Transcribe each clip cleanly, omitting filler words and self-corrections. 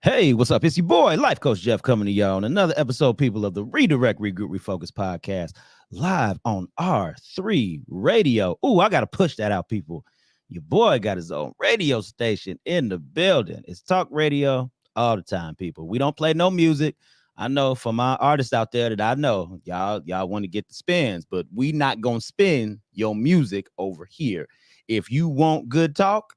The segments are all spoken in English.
Hey, what's up? It's your boy, Life Coach Jeff, coming to y'all on another episode, people, of the Redirect, Regroup, Refocus podcast, live on R3 Radio. Ooh, I got to push that out, people. Your boy got his own radio station in the building. It's talk radio all the time, people. We don't play no music. I know for my artists out there that I know, y'all want to get the spins, but we not going to spin your music over here. If you want good talk,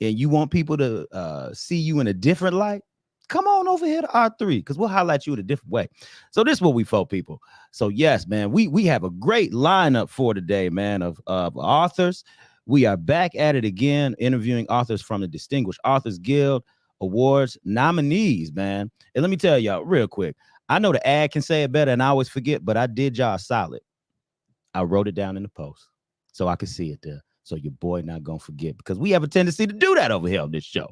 and you want people to see you in a different light, come on over here to R3 because we'll highlight you in a different way. So this is what we for, people. So yes, man, we have a great lineup for today, man, of authors. We are back at it again, interviewing authors from the Distinguished Authors Guild Awards nominees, man. And let me tell y'all real quick. I know the ad can say it better and I always forget, but I did y'all solid. I wrote it down in the post so I could see it there. So your boy not going to forget because we have a tendency to do that over here on this show.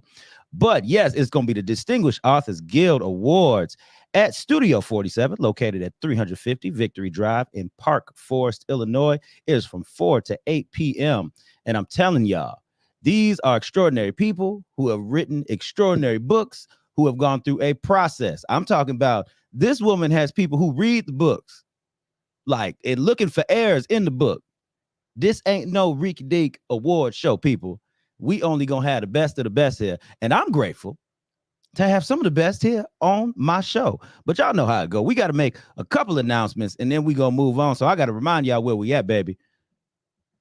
But yes, it's going to be the Distinguished Authors Guild Awards at Studio 47, located at 350 Victory Drive in Park Forest, Illinois. It is from 4 to 8 p.m. And I'm telling y'all, these are extraordinary people who have written extraordinary books, who have gone through a process. I'm talking about this woman has people who read the books, like, and looking for errors in the book. This ain't no Reek Deek award show, people. We only gonna have the best of the best here. And I'm grateful to have some of the best here on my show. But y'all know how it go. We got to make a couple announcements and then we gonna move on. So I got to remind y'all where we at, baby.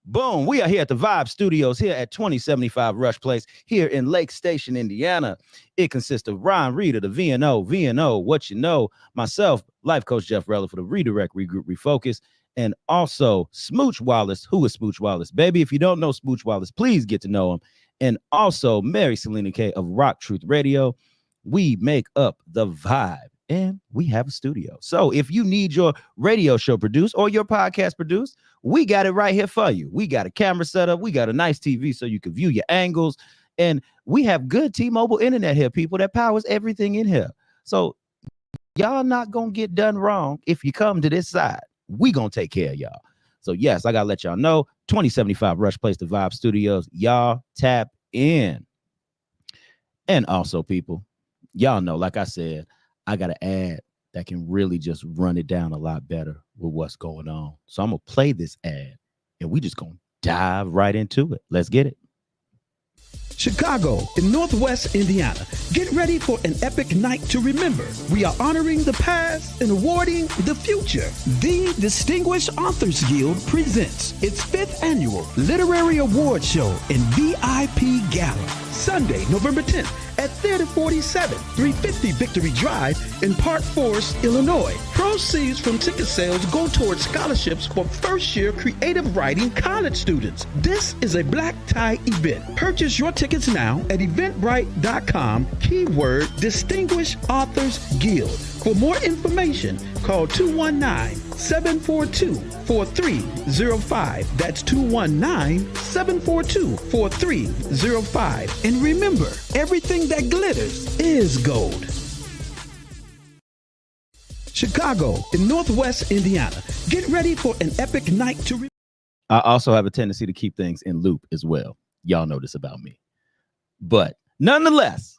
Boom. We are here at the Vibe Studios here at 2075 Rush Place here in Lake Station, Indiana. It consists of Ryan Reed of the VNO, What You Know, myself, Life Coach Jeff Rella for the Redirect, Regroup, Refocus, and also Smooch Wallace. Who is Smooch Wallace? Baby, if you don't know Smooch Wallace, please get to know him. And also Mary Selena K of Rock Truth Radio. We make up the vibe and we have a studio. So if you need your radio show produced or your podcast produced, we got it right here for you. We got a camera set up. We got a nice TV so you can view your angles. And we have good T-Mobile internet here, people, that powers everything in here. So y'all not going to get done wrong if you come to this side. We going to take care of y'all. So yes, I got to let y'all know, 2075 Rush Place, the Vibe Studios. Y'all tap in. And also, people, y'all know, like I said, I got an ad that can really just run it down a lot better with what's going on. So I'm going to play this ad and we just going to dive right into it. Let's get it. Chicago in Northwest Indiana. Get ready for an epic night to remember. We are honoring the past and awarding the future. The Distinguished Authors Guild presents its 5th annual Literary Award Show and VIP Gala. Sunday, November 10th at Theater 47, 350 Victory Drive in Park Forest, Illinois. Proceeds from ticket sales go towards scholarships for first-year creative writing college students. This is a black tie event. Purchase your tickets now at eventbrite.com, keyword Distinguished Authors Guild. For more information, call 219-742-4305. That's 219-742-4305. And remember, everything that glitters is gold. Chicago in Northwest Indiana. Get ready for an epic night to... I also have a tendency to keep things in loop as well. Y'all know this about me. But nonetheless,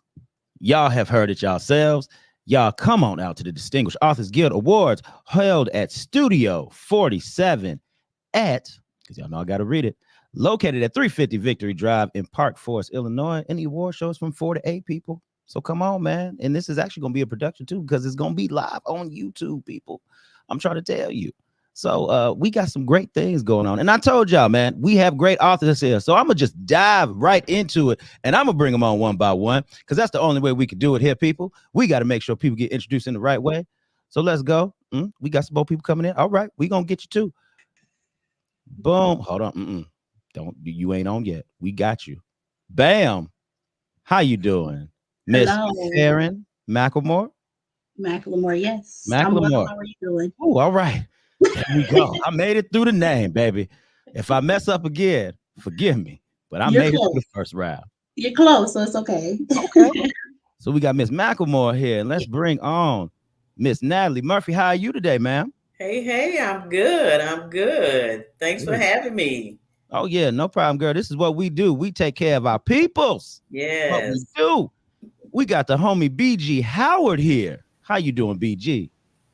y'all have heard it yourselves. Y'all come on out to the Distinguished Authors Guild Awards held at Studio 47 at, because y'all know I got to read it, located at 350 Victory Drive in Park Forest, Illinois. And the award shows from 4 to 8, people. So come on, man. And this is actually going to be a production, too, because it's going to be live on YouTube, people. I'm trying to tell you. So we got some great things going on. And I told y'all, man, we have great authors here. So I'm going to just dive right into it. And I'm going to bring them on one by one because that's the only way we can do it here, people. We got to make sure people get introduced in the right way. So let's go. We got some more people coming in. All right. We're going to get you too. Boom. Hold on. Don't, you ain't on yet. We got you. Bam. How you doing? Miss Erin McLemore? McLemore, yes. McLemore. I'm well. How are you doing? Oh, all right. There we go. I made it through the name, baby. If I mess up again, forgive me. But I made it through the first round. You're close, so it's okay. Okay. So we got Miss McLemore here, and let's bring on Miss Natalie Murphy. How are you today, ma'am? Hey, I'm good. Thanks for having me. Oh, yeah, no problem, girl. This is what we do. We take care of our peoples. Yes. What we do. we got the homie BG Howard here. How you doing, BG?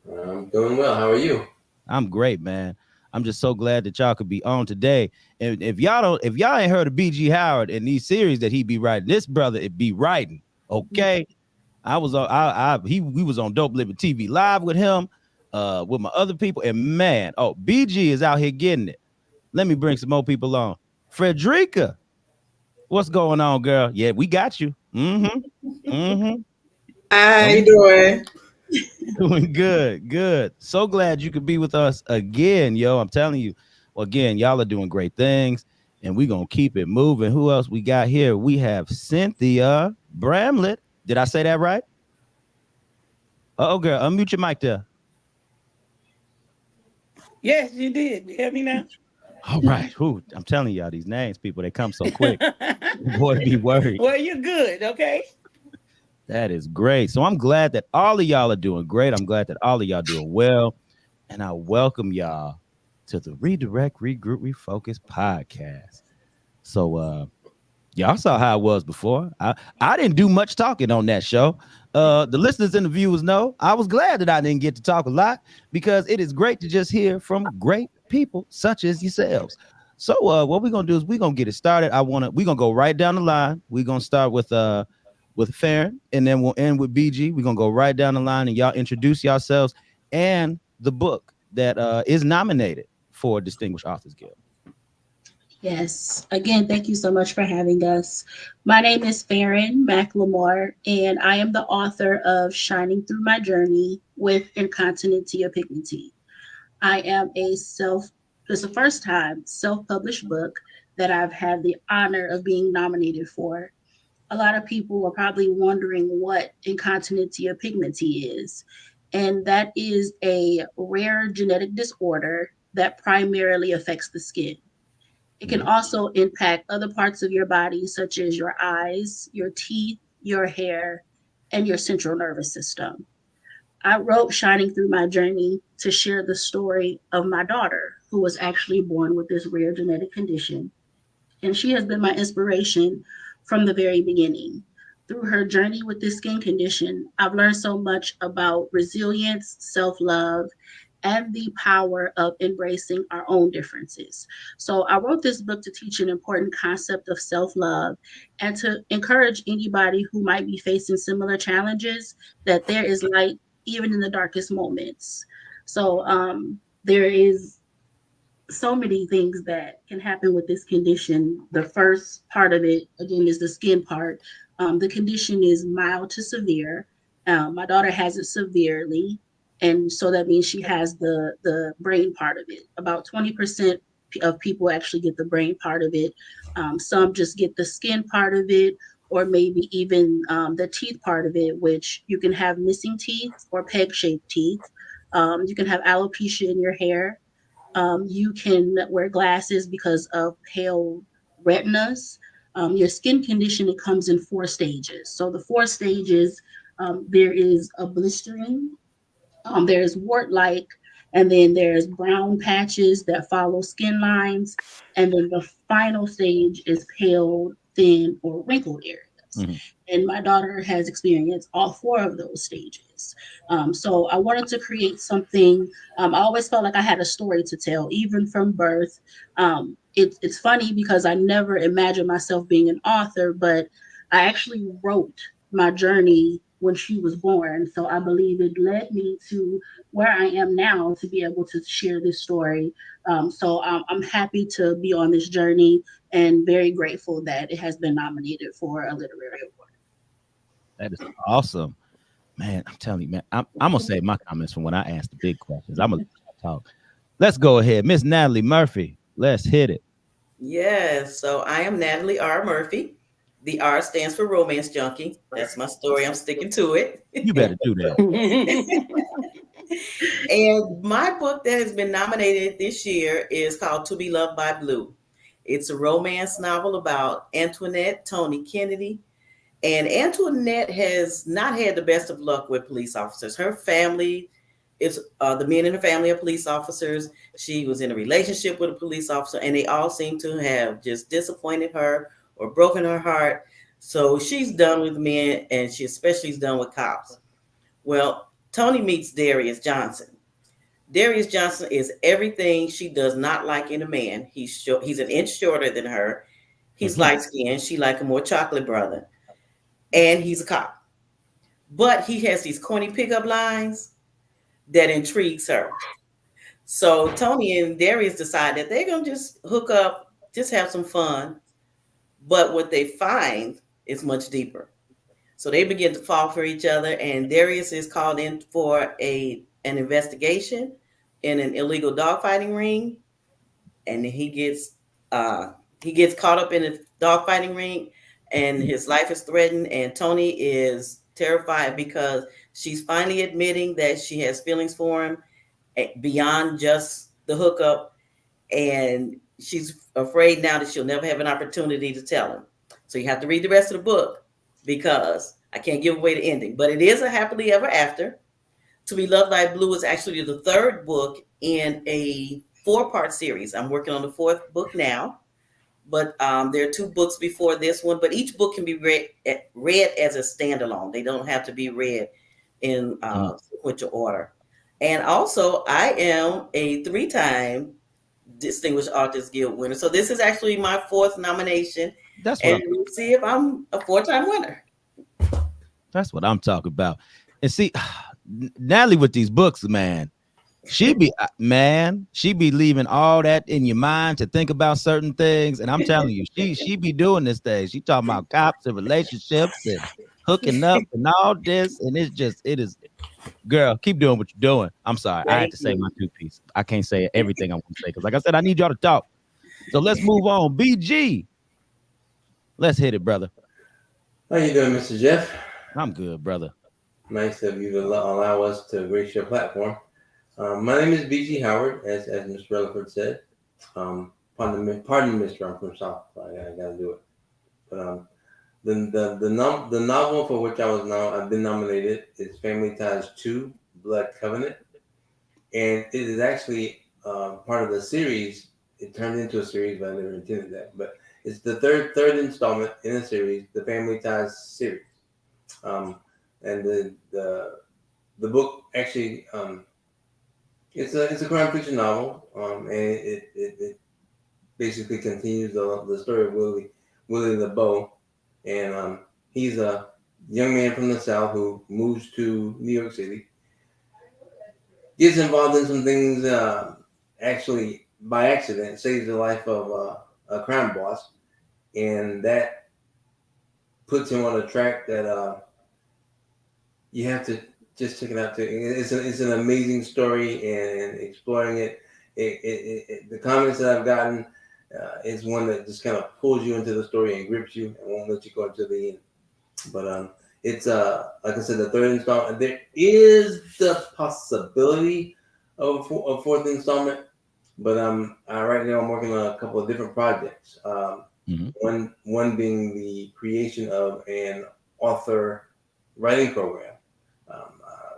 I'm doing well. How are you? I'm great, man. I'm just so glad that y'all could be on today. And if y'all ain't heard of BG Howard in these series that he be writing, this brother it be writing. Okay. I was on we was on Dope Living TV live with him, with my other people. And man, BG is out here getting it. Let me bring some more people on. Frederica, what's going on, girl? Yeah, we got you. How you doing? Doing good. So glad you could be with us again, yo. I'm telling you, well, again, y'all are doing great things, and we're gonna keep it moving. Who else we got here? We have Cynthia Bramlett. Did I say that right? Oh, girl, unmute your mic there. Yes, you did. You hear me now? All right. Who? I'm telling y'all, these names, people, they come so quick. Boy, be worried. Well, you're good, okay? That is great. So I'm glad that all of y'all are doing great. I'm glad that all of y'all doing well. And I welcome y'all to the Redirect, Regroup, Refocus podcast. So y'all saw how it was before. I didn't do much talking on that show. The listeners and the viewers know I was glad that I didn't get to talk a lot because it is great to just hear from great people such as yourselves. So what we're gonna do is we're gonna get it started. We're gonna go right down the line. We're gonna start with Farron, and then we'll end with BG. We're gonna go right down the line, and y'all introduce yourselves and the book that is nominated for Distinguished Authors Guild. Yes. Again, thank you so much for having us. My name is Farron McLemore, and I am the author of Shining Through My Journey with Incontinentia Pigmenti. I am it's the first time self-published book that I've had the honor of being nominated for. A lot of people are probably wondering what incontinentia pigmenti is. And that is a rare genetic disorder that primarily affects the skin. It can also impact other parts of your body, such as your eyes, your teeth, your hair, and your central nervous system. I wrote Shining Through My Journey to share the story of my daughter, who was actually born with this rare genetic condition. And she has been my inspiration from the very beginning. Through her journey with this skin condition, I've learned so much about resilience, self-love, and the power of embracing our own differences. So I wrote this book to teach an important concept of self-love and to encourage anybody who might be facing similar challenges that there is light even in the darkest moments. So there is so many things that can happen with this condition. The first part of it, again, is the skin part. The condition is mild to severe. My daughter has it severely, and so that means she has the brain part of it. About 20% of people actually get the brain part of it. Some just get the skin part of it, or maybe even the teeth part of it, which you can have missing teeth or peg-shaped teeth. You can have alopecia in your hair. You can wear glasses because of pale retinas. Your skin condition, it comes in 4 stages. So the 4 stages, there is a blistering, there's wart-like, and then there's brown patches that follow skin lines. And then the final stage is pale, thin, or wrinkled areas. Mm-hmm. And my daughter has experienced all 4 of those stages. So I wanted to create something. I always felt like I had a story to tell, even from birth. It's funny because I never imagined myself being an author, but I actually wrote my journey when she was born. So I believe it led me to where I am now to be able to share this story. So I'm happy to be on this journey and very grateful that it has been nominated for a literary award. That is awesome. Man, I'm telling you, man, I'm going to save my comments from when I ask the big questions. I'm going to talk. Let's go ahead. Miss Natalie Murphy, let's hit it. Yes, so I am Natalie R. Murphy. The R stands for Romance Junkie. That's my story. I'm sticking to it. You better do that. And my book that has been nominated this year is called To Be Loved by Blue. It's a romance novel about Antoinette Tony Kennedy. And Antoinette has not had the best of luck with police officers. Her family is the men in her family are police officers. She was in a relationship with a police officer, and they all seem to have just disappointed her or broken her heart. So she's done with men, and she especially is done with cops. Well, Tony meets Darius Johnson. Darius Johnson is everything she does not like in a man. He's short, he's an inch shorter than her. He's light skinned. She like a more chocolate brother, and he's a cop. But he has these corny pickup lines that intrigues her. So Tony and Darius decide that they're gonna just hook up, just have some fun. But what they find is much deeper. So they begin to fall for each other, and Darius is called in for an investigation in an illegal dogfighting ring, and he gets caught up in a dogfighting ring, and his life is threatened. And Tony is terrified because she's finally admitting that she has feelings for him beyond just the hookup, and she's afraid now that she'll never have an opportunity to tell him. So you have to read the rest of the book because I can't give away the ending. But it is a happily ever after. To Be Loved by Blue is actually the third book in a 4-part series. I'm working on the 4th book now, but there are 2 books before this one. But each book can be read as a standalone. They don't have to be read in sequential order. And also, I am a 3-time Distinguished Authors Guild winner. So this is actually my 4th nomination. That's what and we'll see if I'm a 4-time winner. That's what I'm talking about. And see, Natalie with these books, man, she be leaving all that in your mind to think about certain things. And I'm telling you, she be doing this thing. She talking about cops and relationships and hooking up and all this. And it is, girl, keep doing what you're doing. I'm sorry. I had to say my 2 piece. I can't say everything I want to say because like I said, I need y'all to talk. So let's move on. BG. Let's hit it, brother. How you doing, Mr. Jeff? I'm good, brother. Nice of you to allow us to grace your platform. My name is B.G. Howard, as Mr. Rutherford said. Pardon me, Mr. I'm from South. I gotta do it. But the novel for which I've been nominated is Family Ties 2: Blood Covenant, and it is actually part of the series. It turned into a series, but I never intended that. But it's the third installment in a series, the Family Ties series. And the book actually it's a crime fiction novel, and it basically continues the story of Willie LeBeau, and he's a young man from the South who moves to New York City, gets involved in some things, actually by accident saves the life of a crime boss, and that puts him on a track that you have to just check it out. It's an amazing story, and exploring it. The comments that I've gotten is one that just kind of pulls you into the story and grips you and won't let you go until the end. But it's like I said, the 3rd installment. There is the possibility of a 4th installment, but right now I'm working on a couple of different projects. One being the creation of an author writing program.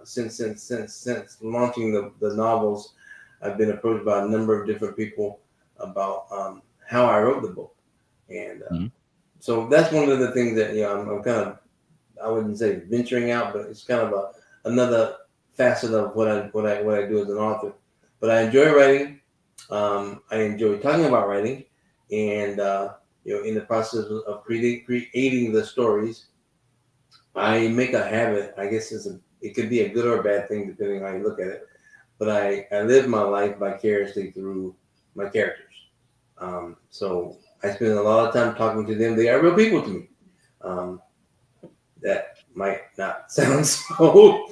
Since launching the novels, I've been approached by a number of different people about how I wrote the book, and so that's one of the things that I'm kind of, I wouldn't say venturing out, but it's kind of another facet of what I do as an author. But I enjoy writing. I enjoy talking about writing, and in the process of creating the stories, I make a habit. I guess it could be a good or a bad thing depending on how you look at it. But I live my life vicariously through my characters. So I spend a lot of time talking to them. They are real people to me. That might not sound so.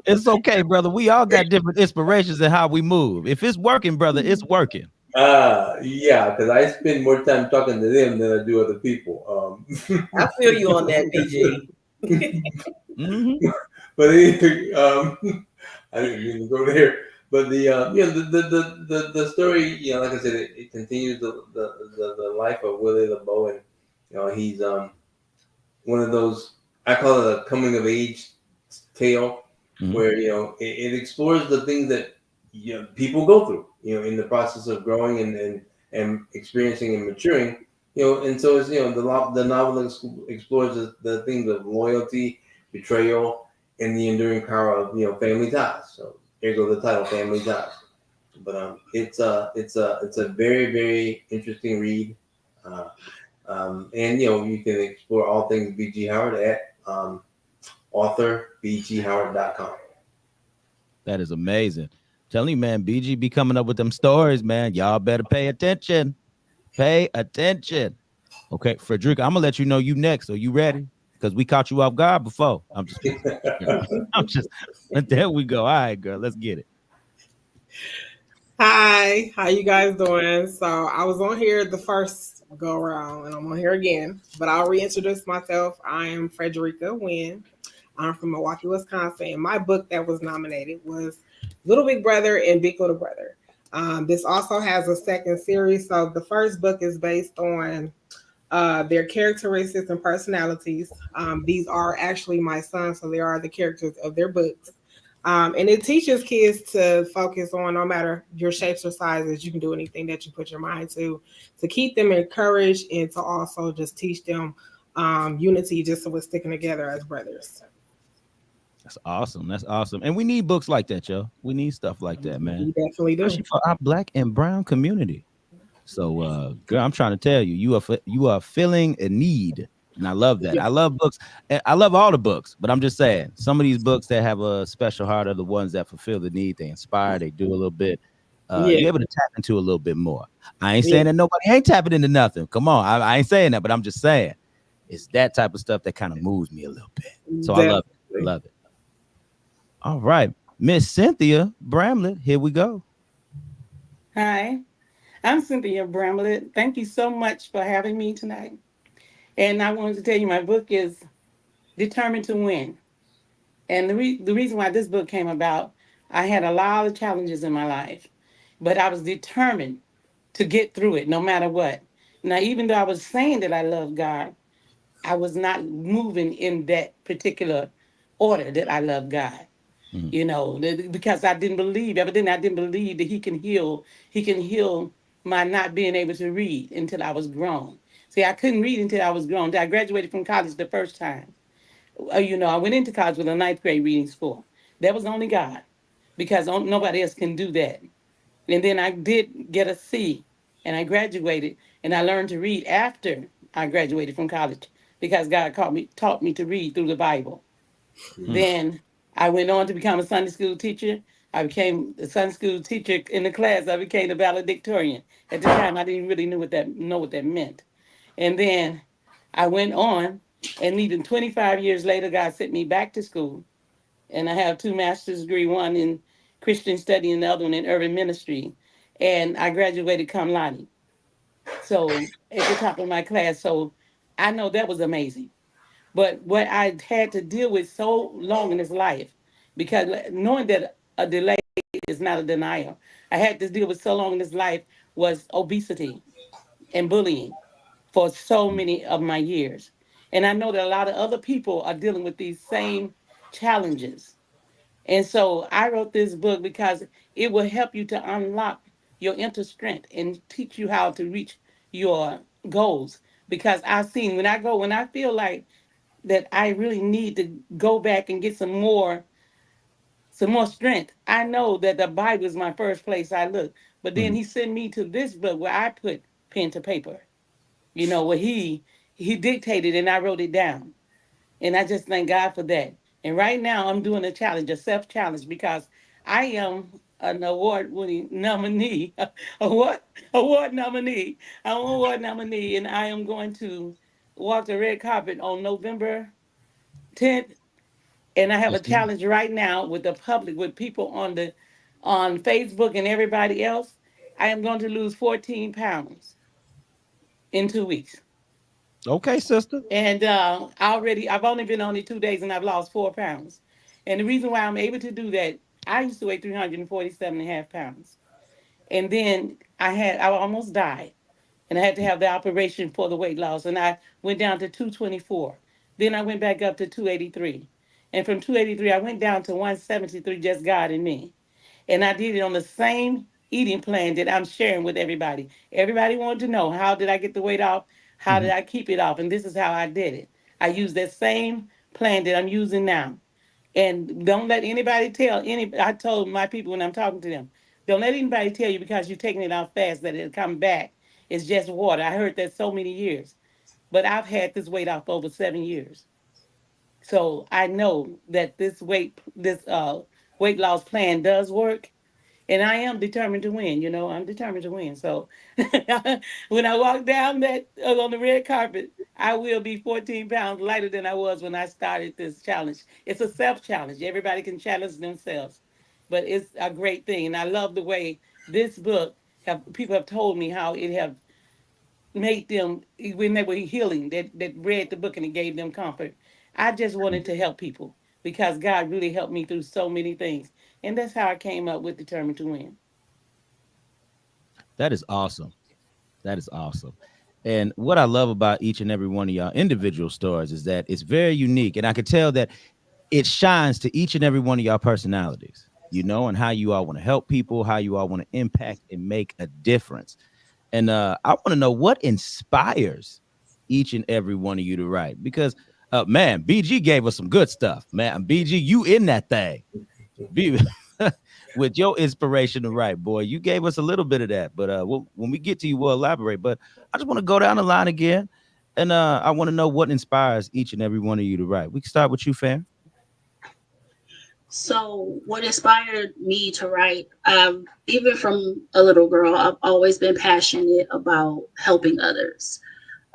It's okay, brother. We all got different inspirations in how we move. If it's working, brother, it's working. Yeah, because I spend more time talking to them than I do other people. I feel you on that, BG. But anyway, I didn't mean to go there. But the story, like I said, it continues the life of Willie LeBeau, and he's one of those, I call it a coming of age tale, where it explores the things that people go through, in the process of growing and experiencing and maturing, And so it's the novel explores the themes of loyalty, betrayal, and the enduring power of family ties. So here goes the title, Family Ties. But it's a very very interesting read, uh, and you can explore all things BG Howard at authorbghoward.com. That is amazing. Telling you, man, BG be coming up with them stories, man. Y'all better pay attention. Pay attention. Okay, Frederica, I'm gonna let you know you next. Are you ready? Because we caught you off guard before. I'm just messing. I'm just but there we go. All right, girl, let's get it. Hi, how you guys doing? So I was on here the first go around and I'm on here again, but I'll reintroduce myself. I am Frederica Wynn. I'm from Milwaukee, Wisconsin, and my book that was nominated was Little Big Brother and Big Little Brother. This also has a second series. So the first book is based on their characteristics and personalities. These are actually my sons, so they are the characters of their books. And it teaches kids to focus on no matter your shapes or sizes, you can do anything that you put your mind to keep them encouraged and to also just teach them unity just so we're sticking together as brothers. That's awesome. That's awesome. And we need books like that, yo. We need stuff like that, man. We definitely do. Especially for our black and brown community. So girl, I'm trying to tell you, you are filling a need. And I love that. I love books. And I love all the books, but I'm just saying some of these books that have a special heart are the ones that fulfill the need. They inspire, they do a little bit. Yeah. You're able to tap into a little bit more. I ain't Yeah. saying that nobody ain't tapping into nothing. Come on. I ain't saying that, but I'm just saying it's that type of stuff that kind of moves me a little bit. So I love it. I love it. All right. Miss Cynthia Bramlett, here we go. Hi, I'm Cynthia Bramlett. Thank you so much for having me tonight. And I wanted to tell you my book is Determined to Win. And the reason why this book came about, I had a lot of challenges in my life, but I was determined to get through it no matter what. Now, even though I was saying that I love God, I was not moving in that particular order that I love God. Mhm. Because I didn't believe, evidently I didn't believe that he can heal my not being able to read until I was grown. See, I couldn't read until I was grown. I graduated from college the first time. I went into college with a ninth grade reading score. That was only God, because nobody else can do that. And then I did get a C, and I graduated, and I learned to read after I graduated from college because God taught me to read through the Bible. Mm. Then I went on to become a Sunday school teacher. I became a Sunday school teacher in the class. I became the valedictorian. At the time, I didn't really know what that meant. And then I went on, and even 25 years later, God sent me back to school. And I have two master's degree, one in Christian study and the other one in urban ministry. And I graduated cum laude. So at the top of my class. So I know that was amazing. But what I had to deal with so long in this life, because knowing that a delay is not a denial, I had to deal with so long in this life was obesity and bullying for so many of my years. And I know that a lot of other people are dealing with these same challenges. And so I wrote this book because it will help you to unlock your inner strength and teach you how to reach your goals. Because I've seen when I feel like that I really need to go back and get some more strength. I know that the Bible is my first place I look, but then Mhm. he sent me to this book where I put pen to paper. Where he dictated and I wrote it down. And I just thank God for that. And right now I'm doing a challenge, a self challenge, because I am an award winning nominee, award award nominee. I'm an award nominee, and I am going to walk the red carpet on November 10th. And I have a Yes, ma'am. challenge right now with the public, with people on Facebook and everybody else. I am going to lose 14 pounds in 2 weeks. Okay, sister. And I've only been on it 2 days and I've lost 4 pounds. And the reason why I'm able to do that, I used to weigh 347 and a half pounds. And then I almost died. And I had to have the operation for the weight loss. And I went down to 224. Then I went back up to 283. And from 283, I went down to 173, just God and me. And I did it on the same eating plan that I'm sharing with everybody. Everybody wanted to know, how did I get the weight off? How did I keep it off? And this is how I did it. I used that same plan that I'm using now. And don't let anybody tell I told my people when I'm talking to them, don't let anybody tell you because you're taking it out fast that it'll come back. It's just water. I heard that so many years. But I've had this weight off over 7 years. So I know that this weight loss plan does work. And I am determined to win. I'm determined to win. So when I walk down that on the red carpet, I will be 14 pounds lighter than I was when I started this challenge. It's a self challenge. Everybody can challenge themselves, but it's a great thing. And I love the way this book have people have told me how it have made them when they were healing that read the book and it gave them comfort. I just wanted to help people because God really helped me through so many things. And that's how I came up with Determined to Win. That is awesome. That is awesome. And what I love about each and every one of y'all individual stories is that it's very unique. And I could tell that it shines to each and every one of y'all personalities, and how you all want to help people, how you all want to impact and make a difference. And I want to know what inspires each and every one of you to write, because man, BG gave us some good stuff, man. BG, you in that thing. With your inspiration to write, boy, you gave us a little bit of that, but when we get to you, we'll elaborate. But I just want to go down the line again, and I want to know what inspires each and every one of you to write. We can start with you, fam. So, what inspired me to write, even from a little girl, I've always been passionate about helping others.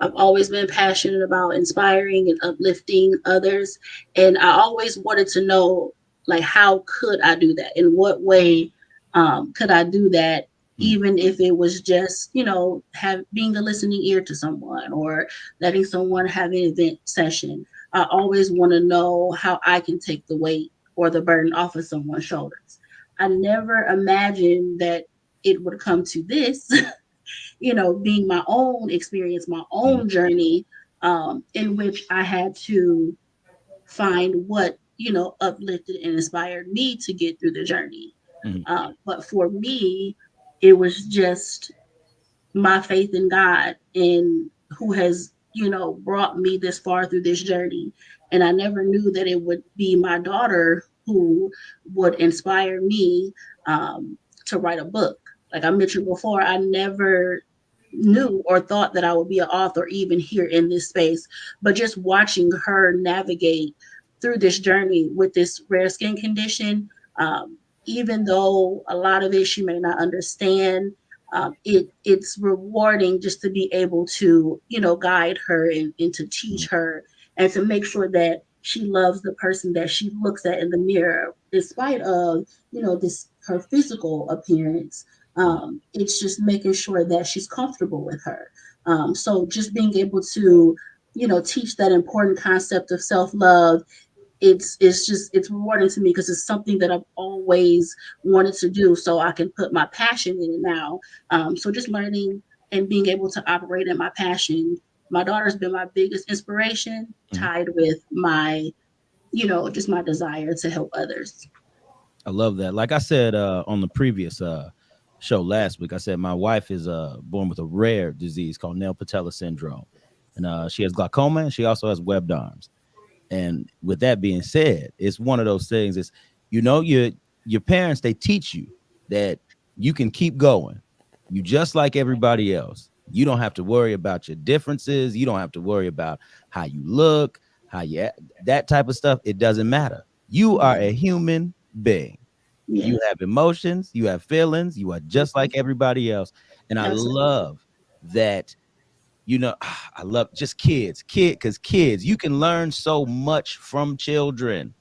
I've always been passionate about inspiring and uplifting others. And I always wanted to know, like, how could I do that? In what way could I do that? Even if it was just, being a listening ear to someone or letting someone have an event session. I always want to know how I can take the weight or the burden off of someone's shoulders. I never imagined that it would come to this, being my own experience, my own journey, in which I had to find what, uplifted and inspired me to get through the journey. But for me, it was just my faith in God and who has, brought me this far through this journey. And I never knew that it would be my daughter who would inspire me to write a book. Like I mentioned before, I never knew or thought that I would be an author even here in this space, but just watching her navigate through this journey with this rare skin condition, even though a lot of it she may not understand, it's rewarding just to be able to, guide her and to teach her and to make sure that she loves the person that she looks at in the mirror, despite of, this her physical appearance. It's just making sure that she's comfortable with her. So just being able to, teach that important concept of self-love, it's rewarding to me because it's something that I've always wanted to do. So I can put my passion in it now. So just learning and being able to operate in my passion. My daughter's been my biggest inspiration, tied with my, just my desire to help others. I love that. Like I said on the previous show last week, I said my wife is born with a rare disease called Neil Patella syndrome, and she has glaucoma and she also has webbed arms. And with that being said, it's one of those things. It's your parents, they teach you that you can keep going. You just like everybody else. You don't have to worry about your differences. You don't have to worry about how you look, how you act, that type of stuff. It doesn't matter. You are a human being. Yes. You have emotions, you have feelings, you are just like everybody else. And I Absolutely. love that, I love just because kids, you can learn so much from children,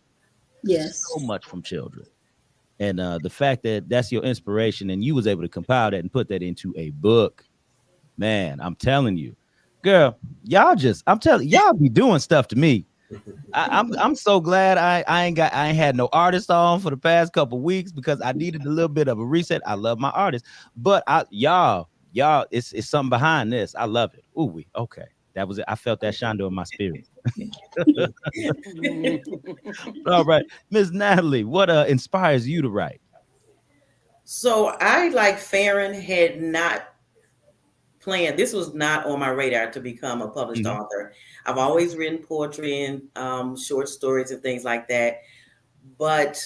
so Yes. much from children. And the fact that that's your inspiration and you was able to compile that and put that into a book, man, I'm telling you, girl, I'm telling y'all be doing stuff to me. I'm so glad I ain't had no artist on for the past couple weeks because I needed a little bit of a reset. I love my artists, but y'all, it's something behind this. I love it. Ooh, okay, that was it. I felt that shine in my spirit. All right, Miss Natalie, what inspires you to write? So I, like Farron, had not plan. This was not on my radar to become a published Mhm. author. I've always written poetry and short stories and things like that. But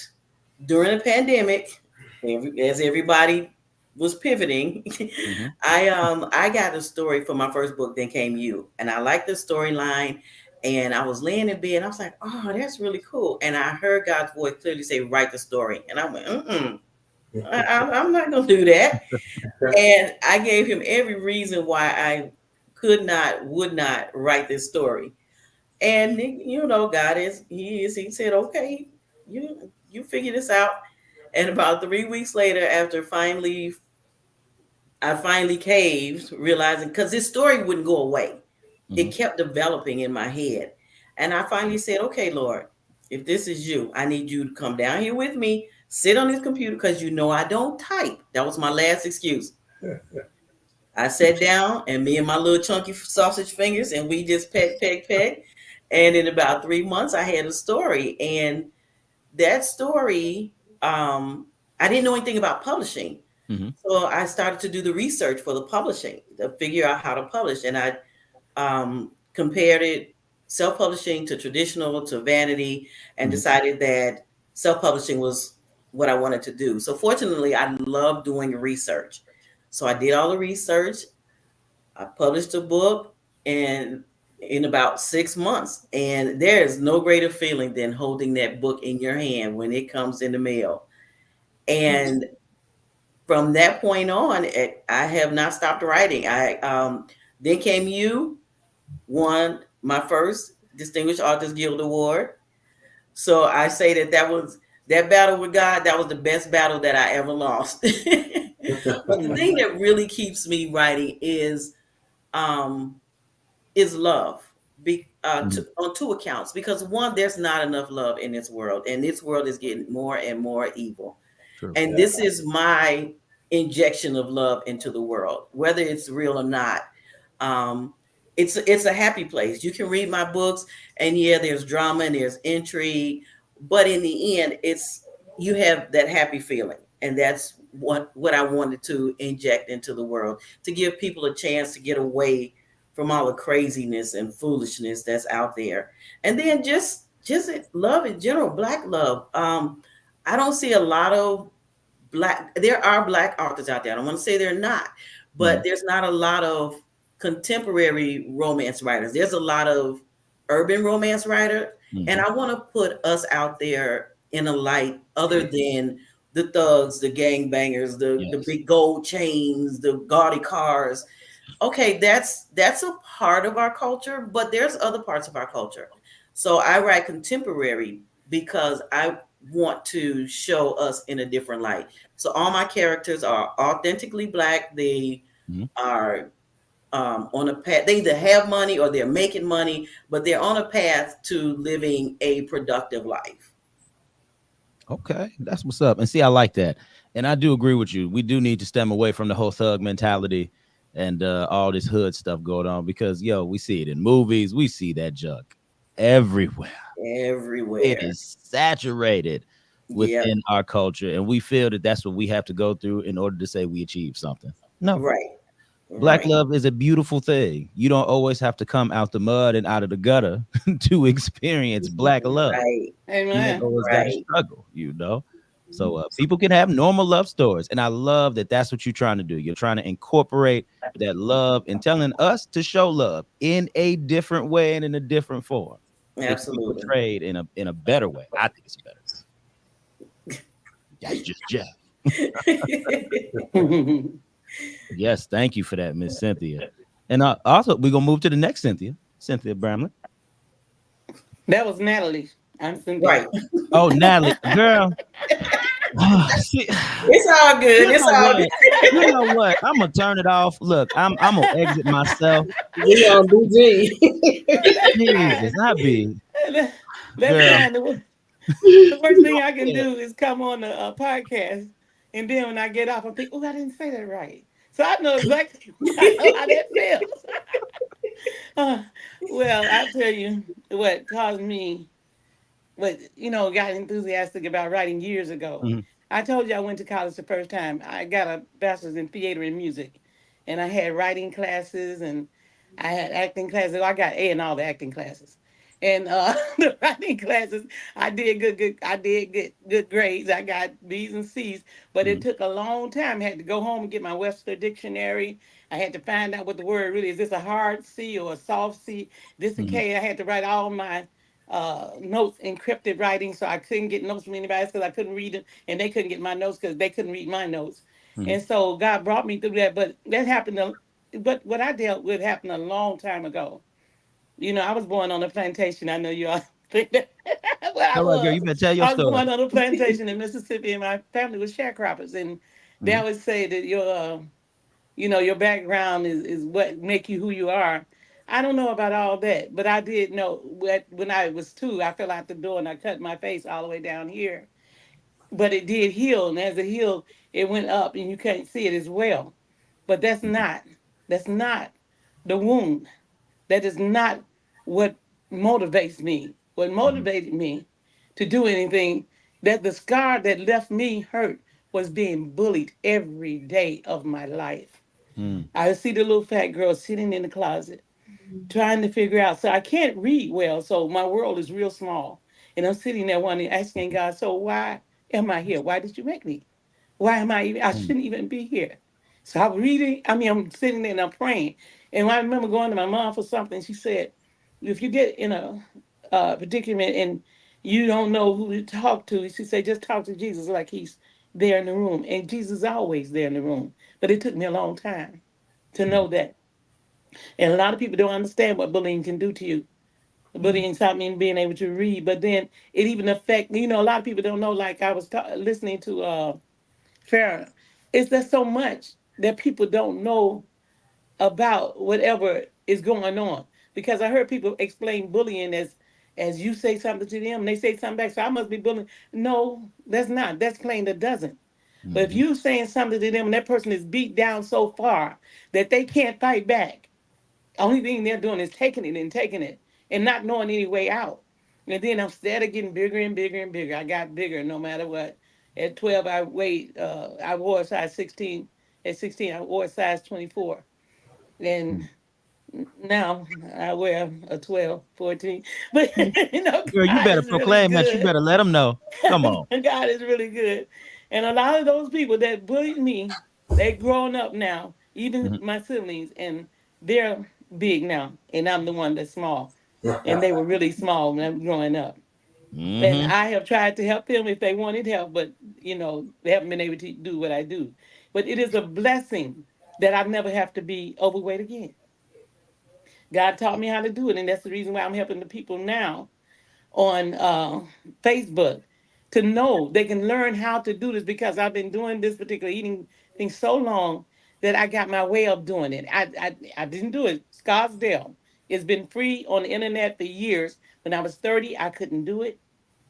during the pandemic, as everybody was pivoting, Mhm. I got a story for my first book. Then came you, and I liked the storyline. And I was laying in bed, and I was like, "Oh, that's really cool." And I heard God's voice clearly say, "Write the story." And I went, "Mm-mm, I'm not gonna do that." And I gave him every reason why I could not, would not write this story. And God he said, okay, you figure this out. And about 3 weeks later, after I finally caved, realizing because this story wouldn't go away. It Mhm. kept developing in my head. And I finally said, okay, Lord, if this is you, I need you to come down here with me, sit on this computer, because I don't type. That was my last excuse. I sat down, and me and my little chunky sausage fingers, and we just peck, peck, peck. And in about 3 months, I had a story. And that story, I didn't know anything about publishing. Mhm. So I started to do the research for the publishing to figure out how to publish. And I compared it, self-publishing to traditional to vanity, and Mhm. decided that self-publishing was what I wanted to do. So fortunately, I love doing research. So I did all the research. I published a book and in about 6 months. And there is no greater feeling than holding that book in your hand when it comes in the mail. And from that point on, I have not stopped writing. I then came you, won my first Distinguished Authors Guild Award. So I say that battle with God. That was the best battle that I ever lost. But the thing that really keeps me writing um, is love. Mhm. On two accounts, because one, there's not enough love in this world, and this world is getting more and more evil. True. And this is my injection of love into the world, whether it's real or not. Um, it's a happy place. You can read my books, and yeah, there's drama and there's intrigue, but in the end, it's you have that happy feeling, and that's what I wanted to inject into the world, to give people a chance to get away from all the craziness and foolishness that's out there, and then just love in general, Black love. I don't see a lot of there are Black authors out there. I don't want to say they're not, but Mhm. there's not a lot of contemporary romance writers. There's a lot of urban romance writers, and Mhm. I want to put us out there in a light other than the thugs, the gangbangers, the Yes. big gold chains, the gaudy cars. Okay, that's a part of our culture, but there's other parts of our culture. So I write contemporary because I want to show us in a different light. So all my characters are authentically Black. They Mhm. are on a path. They either have money or they're making money, but they're on a path to living a productive life. Okay, that's what's up. And see, I like that. And I do agree with you. We do need to stem away from the whole thug mentality and all this hood stuff going on because, we see it in movies. We see that junk everywhere. It Everywhere. is saturated Yep. within our culture. And we feel that that's what we have to go through in order to say we achieved something. No, Right. Black Right. love is a beautiful thing. You don't always have to come out the mud and out of the gutter to experience Black love. Right. You ain't Amen. always got to Right. struggle. So people can have normal love stories, and I love that. That's what you're trying to do. You're trying to incorporate that love and telling us to show love in a different way and in a different form. It can be Absolutely. portrayed in a better way. I think it's a better. That's just Jeff. Yes, thank you for that, Miss Cynthia. And also, we're gonna move to the next Cynthia Bramlett. That was Natalie. I'm Cynthia. Right. Oh, Natalie, girl. See, It's all good. you It's know all what? good. You know what? I'm gonna turn it off. Look, I'm gonna exit myself. We on BG. Jesus, I be That's girl. fine. The worst thing I can do is come on a podcast, and then when I get off, I think, oh, I didn't say that right. So I know exactly how that feels. Uh, well, I tell you what caused me, got enthusiastic about writing years ago. Mhm. I told you I went to college the first time. I got a bachelor's in theater and music, and I had writing classes, and I had acting classes. I got A in all the acting classes, and the writing classes I did good. I did get good grades. I got B's and C's, but it Mhm. took a long time. I had to go home and get my Webster dictionary. I had to find out what the word really is. This a hard C or a soft C? This a Mhm. K? I had to write all my notes encrypted writing, so I couldn't get notes from anybody else because I couldn't read them, and they couldn't get my notes because they couldn't read my notes. Mhm. And so God brought me through that, but that happened. But what I dealt with happened a long time ago. You know, I was born on a plantation. I know you all think that what I All right, girl, you was. better tell your I was story. born on a plantation in Mississippi, and my family was sharecroppers. And they Mhm. always say that your background is what make you who you are. I don't know about all that, but I did know when I was 2, I fell out the door and I cut my face all the way down here. But it did heal, and as it healed, it went up, and you can't see it as well. But that's not the wound. That is not what motivates me. What Mhm. motivated me to do anything, that the scar that left me hurt was being bullied every day of my life. Mhm. I see the little fat girl sitting in the closet trying to figure out. So I can't read well, so my world is real small. And I'm sitting there one day asking God, so why am I here? Why did you make me? Why am I even? I Mhm. shouldn't even be here. So I'm reading. I mean, I'm sitting there and I'm praying. And I remember going to my mom for something. She said, if you get in a predicament and you don't know who to talk to, she said, just talk to Jesus like he's there in the room. And Jesus is always there in the room. But it took me a long time to know that. And a lot of people don't understand what bullying can do to you. Bullying stop me being able to read, but then it even affect. A lot of people don't know. Like I was listening to Farrah. It's just so much that people don't know about whatever is going on. Because I heard people explain bullying as you say something to them, and they say something back. So I must be bullying. No, that's not. That's plain that doesn't. But if Mhm. you saying something to them and that person is beat down so far that they can't fight back, only thing they're doing is taking it and not knowing any way out. And then instead of getting bigger and bigger and bigger, I got bigger no matter what. At 12, I wore a size 16. At 16, I wore a size 24. And Mhm. now I wear a 12, 14. But, Girl, you God better is really proclaim that. You good. better let them know. Come on. God is really good. And a lot of those people that bullied me, they grown up now, even Mhm. my siblings, and they're big now. And I'm the one that's small. And they were really small when I was growing up. And Mhm. I have tried to help them if they wanted help, but they haven't been able to do what I do. But it is a blessing that I never have to be overweight again. God taught me how to do it, and that's the reason why I'm helping the people now on Facebook to know they can learn how to do this because I've been doing this particular eating thing so long that I got my way of doing it. I didn't do it. Scarsdale. It's been free on the internet for years. When I was 30, I couldn't do it.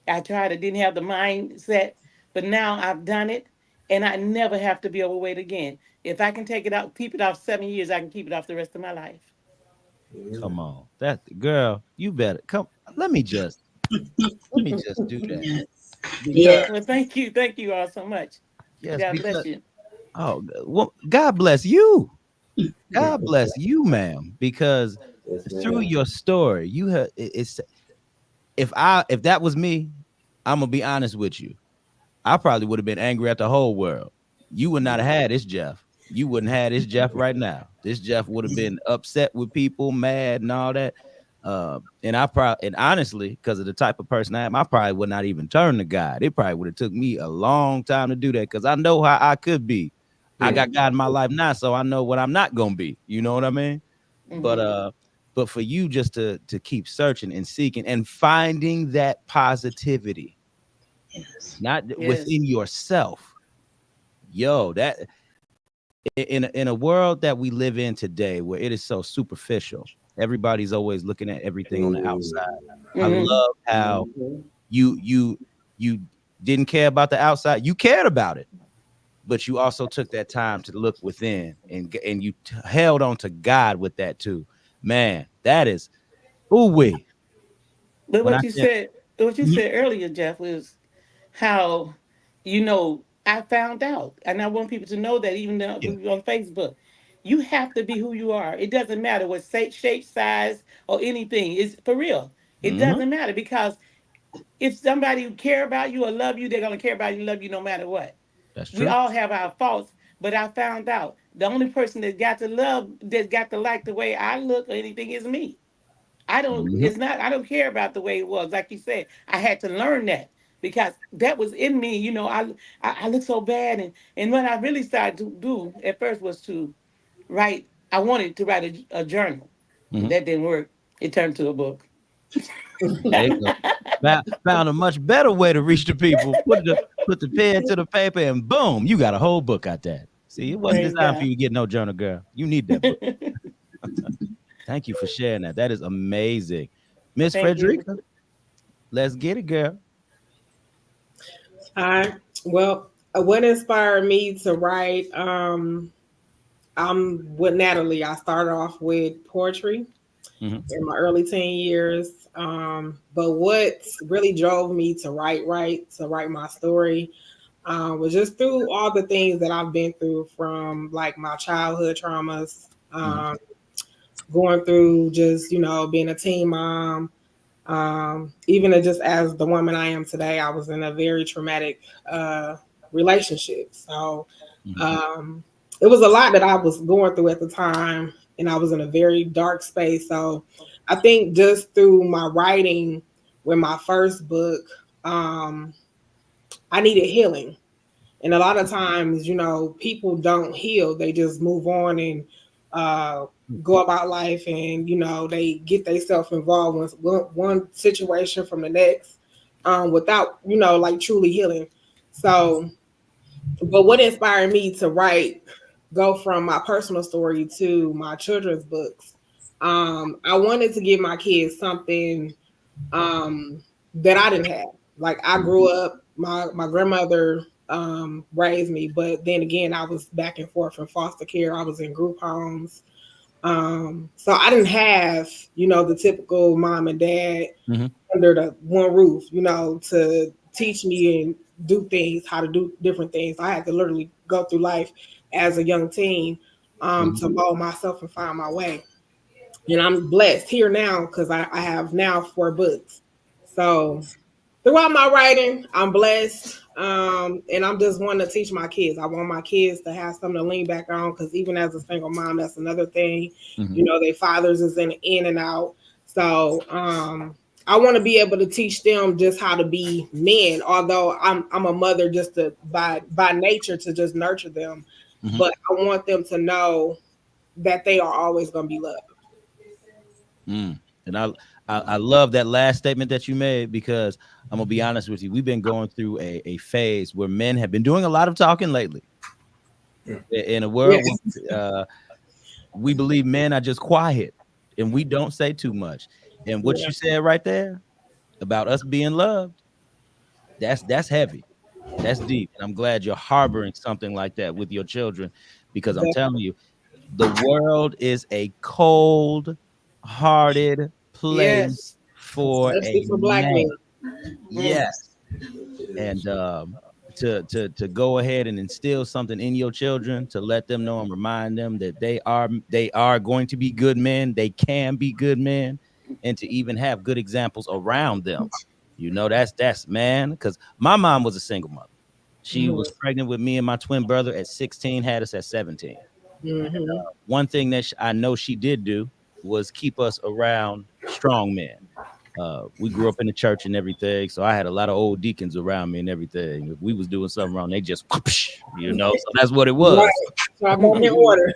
I tried. I didn't have the mindset, but now I've done it, and I never have to be overweight again. If I can take it out, keep it off 7 years, I can keep it off the rest of my life. Come on. That girl, you better come. Let me just let me just do that. Yes. Because Yes. Well, thank you all so much. yes, God bless because you. well, God bless you. God bless you, ma'am. Because Yes, through ma'am. your story, you have it's if that was me, I'm gonna be honest with you. I probably would have been angry at the whole world. You would not have had this Jeff. You wouldn't have this Jeff right now. This Jeff would have been upset with people, mad, and all that. And I probably, and honestly, because of the type of person I am, I probably would not even turn to God. It probably would have took me a long time to do that because I know how I could be. I got God in my life now, so I know what I'm not gonna be. You know what I mean? But Hmm. but for you just to keep searching and seeking and finding that positivity, Yes. not Yes. within yourself. Yo, that in a world that we live in today where it is so superficial, everybody's always looking at everything on the outside. I Hmm. love how you didn't care about the outside. You cared about it, but you also took that time to look within and you held on to God with that too. Man, that is ooh we. But When I say what you Mhm. said earlier, Jeff, was how I found out, and I want people to know that even though yeah, on Facebook, You have to be who you are. It doesn't matter what shape, size, or anything. It's for real. It Mm-hmm. doesn't matter because if somebody care about you or love you, they're gonna care about you, love you no matter what. That's We true. all have our faults, but I found out the only person that got to love, that got to like the way I look or anything is me. I don't. Mm-hmm. It's not. I don't care about the way it was. Like you said, I had to learn that because that was in me. I look so bad, and what I really started to do at first was to write. I wanted to write a journal. Mm-hmm. That didn't work. It turned to a book. There you go. Found a much better way to reach the people. Put the pen to the paper, and boom, you got a whole book out there. See, it wasn't Praise designed for God. you to get no journal, girl. You need that book. Thank you for sharing that. That is amazing. Miss Thank you. Frederica, let's get it, girl. All right. Well, what inspired me to write? I'm with Natalie. I started off with poetry Mhm. in my early teen years. But what really drove me to write my story, was just through all the things that I've been through, from like my childhood traumas, Mhm. going through just, being a teen mom. Even just as the woman I am today, I was in a very traumatic relationship. So Mhm. um, it was a lot that I was going through at the time, and I was in a very dark space. So I think just through my writing with my first book, um, I needed healing. And a lot of times, people don't heal. They just move on and uh, go about life, and, they get themselves involved with one situation from the next, without, like truly healing. So, but what inspired me to write, go from my personal story to my children's books, I wanted to give my kids something that I didn't have. Like, I grew up, my grandmother raised me, but then again, I was back and forth in foster care. I was in group homes. So I didn't have, the typical mom and dad Mhm. under the one roof, to teach me and do things, how to do different things. I had to literally go through life as a young teen, Mhm. to mold myself and find my way. And I'm blessed here now because I have now 4 books. So throughout my writing, I'm blessed. And I'm just wanting to teach my kids. I want my kids to have something to lean back on, because even as a single mom, that's another thing. Mhm. Their fathers is in and out. So I want to be able to teach them just how to be men. Although I'm a mother just to by nature to just nurture them, Mhm. but I want them to know that they are always going to be loved. Mm. And I love that last statement that you made, because I'm gonna be honest with you. We've been going through a phase where men have been doing a lot of talking lately. In a world Yes. where we believe men are just quiet and we don't say too much. And what Yeah. you said right there about us being loved, that's heavy. That's deep. And I'm glad you're harboring something like that with your children, because I'm telling you, the world is a cold-hearted place Yes. for Especially a for black men. man. Mm. Yes. And to go ahead and instill something in your children, to let them know and remind them that they are going to be good men, they can be good men, and to even have good examples around them. That's man, because my mom was a single mother. She Mhm. was pregnant with me and my twin brother at 16, had us at 17. Mhm. One thing that I know she did do was keep us around strong men. We grew up in the church and everything, so I had a lot of old deacons around me and everything. If we was doing something wrong, they just so that's what it Right. was. So I'm back in order.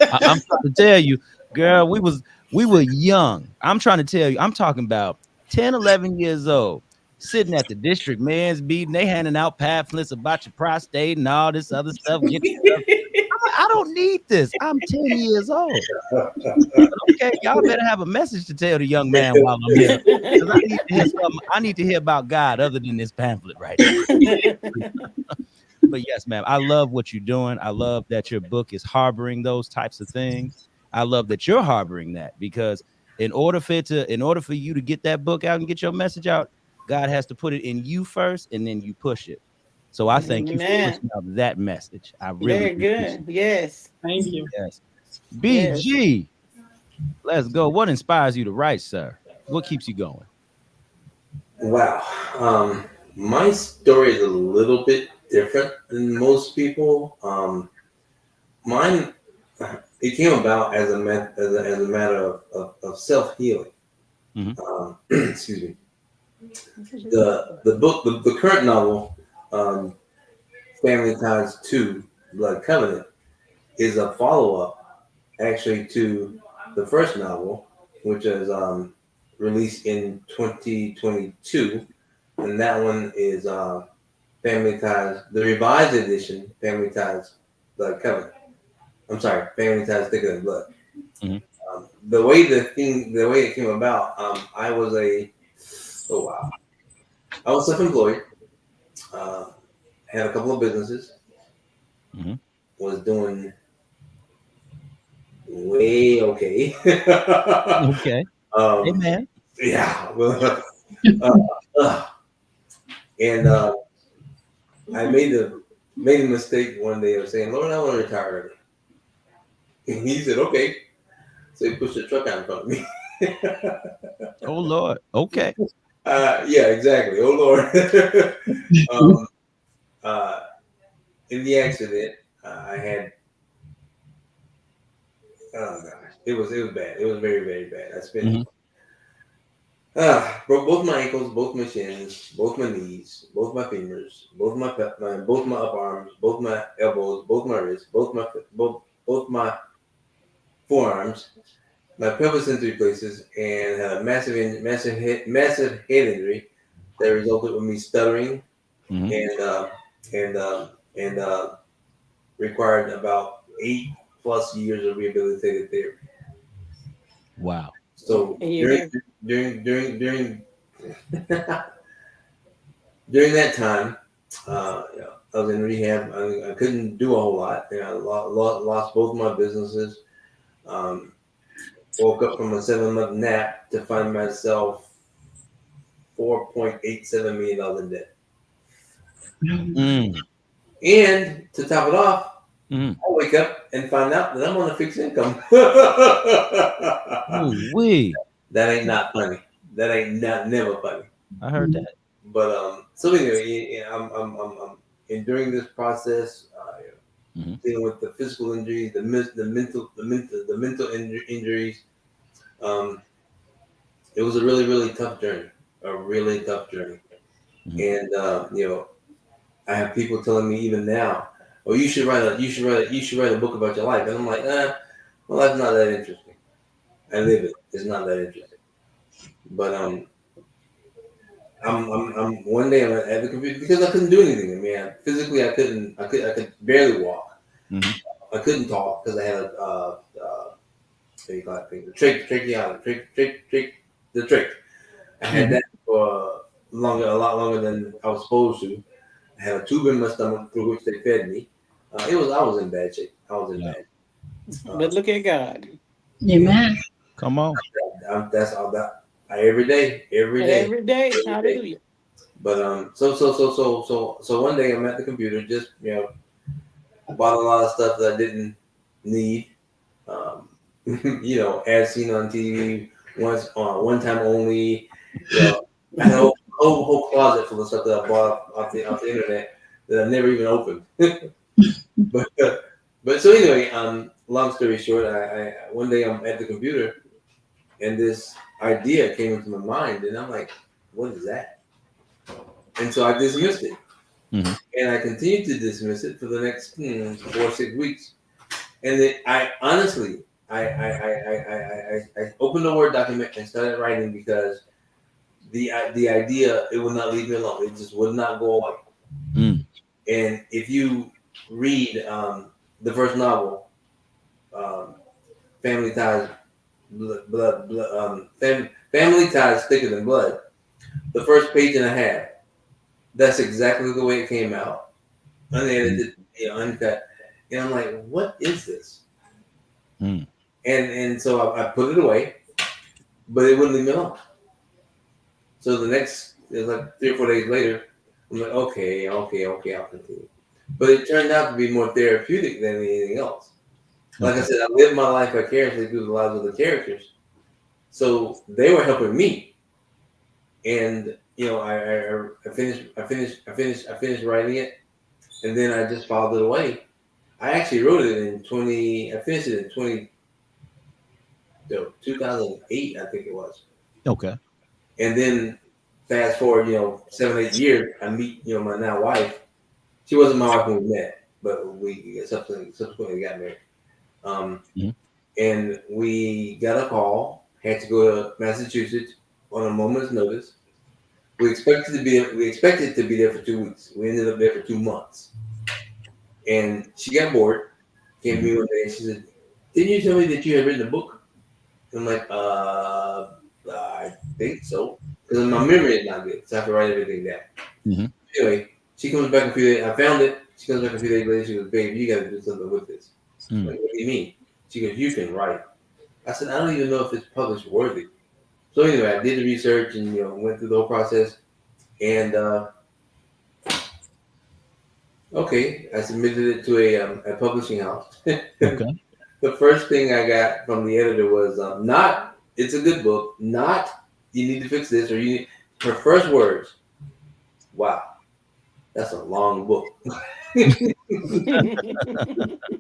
I'm trying to tell you, girl, we were young. I'm trying to tell you, I'm talking about 10, 11 years old, sitting at the district men's meeting. They handing out pamphlets about your prostate and all this other stuff. I don't need this. I'm 10 years old. Okay, y'all better have a message to tell the young man while I'm here, because I need to hear something. I need to hear about God other than this pamphlet right here. But yes, ma'am, I love what you're doing. I love that your book is harboring those types of things. I love that you're harboring that, because in order for you to get that book out and get your message out, God has to put it in you first, and then you push it. So I thank you for Amen. pushing out that message. I really Very do appreciate good. Yes. Thank you. it. Yes. BG, let's go. What inspires you to write, sir? What keeps you going? Wow. My story is a little bit different than most people. Mine, it came about as as a matter of self healing. Mhm. Excuse me. The current novel, um, Family Ties 2, Blood Covenant, is a follow up actually to the first novel, which is released in 2022, and that one is Family Ties, the revised edition, Family Ties Blood Covenant. I'm sorry, Family Ties Thicker Than Blood. Mhm. The way it came about, oh wow, I was self-employed, uh, had a couple of businesses, Mhm. was doing way okay. Okay. Hey, um, man. yeah, uh, uh, and I made a mistake one day of saying, "Lord, I want to retire early." And he said, "Okay." So he pushed the truck out in front of me. Oh, Lord. Okay. Yeah, exactly. Oh Lord. um, uh, in the accident, I had. Oh gosh, it was bad. It was very very bad. I spent Mhm. broke both my ankles, both my shins, both my knees, both my fingers, both my up arms, both my elbows, both my wrists, both my forearms, my pelvis in 3 places, and had a massive head injury that resulted with me stuttering Mhm. and and and required about 8+ years of rehabilitative therapy. Wow. So And you hear? during during that time, I was in rehab. I couldn't do a whole lot. I lost both my businesses. Um, woke up from a 7 month nap to find myself $4.87 million in debt. Mm. And to top it off, Mhm. I wake up and find out that I'm on a fixed income. Ooh, wee. That ain't not funny. That ain't not never funny. I heard that. But so anyway, I'm enduring this process, Mhm. dealing with the physical injuries, the mental injuries. Um, it was a really tough journey, a really tough journey. Mhm. And I have people telling me even now, "Oh, you should write a book about your life." And I'm like, well, that's not that interesting. I live it. It's not that interesting. But I'm one day I'm at the computer because I couldn't do anything. I mean, physically I could barely walk. Mhm. I couldn't talk because I had a what do you call it thing? The trach. I had Mhm. that for a lot longer than I was supposed to. I had a tube in my stomach through which they fed me. I was in bad shape. I was in Yeah. bad. But look at God. And Amen. Come on. that's all that every day, every day, Every day. every day. Hallelujah. But so one day I'm at the computer, just bought a lot of stuff that I didn't need. Um, as seen on TV once on one time only. I had a whole closet full of stuff that I bought off the internet that I never even opened. but but so anyway, long story short, I one day I'm at the computer and this idea came into my mind, and I'm like, what is that? And so I dismissed it. Mhm. And I continued to dismiss it for the next 4 or 6 weeks. And I honestly, I opened the Word document and started writing because the idea it would not leave me alone. It just would not go away. Mm. And if you read the first novel, um, Family Ties, Family Ties Thicker Than Blood, the first page and a half, that's exactly the way it came out, unedited, uncut. And I'm like, what is this? Mm. And so I put it away, but it wouldn't leave me alone. So it was like 3 or 4 days later, I'm like, okay, I'll continue. But it turned out to be more therapeutic than anything else. Like I said, I lived my life vicariously through the lives of the characters. So they were helping me. And I finished writing it, and then I just filed it away. I actually wrote it in 20. I finished it in 2008, I think it was. Okay. And then fast forward, 7-8 years, I meet my now wife. She wasn't my wife when we met, but we subsequently got married. And we got a call. Had to go to Massachusetts on a moment's notice. We expected to be there for 2 weeks. We ended up there for 2 months. And she got bored. Came to me one day and she said, "Didn't you tell me that you had written a book?" I'm like, I think so. Because my memory is not good, so I have to write everything down. Anyway, she comes back a few days. I found it. She comes back a few days later. She goes, "Babe, you got to do something with this." I'm like, "What do you mean?" She goes, "You can write." I said, "I don't even know if it's published worthy." So anyway, I did the research and went through the whole process. And okay, I submitted it to a publishing house. Okay. The first thing I got from the editor was not, "It's a good book," not, "You need to fix this," or "you need." Her first words, "Wow, that's a long book."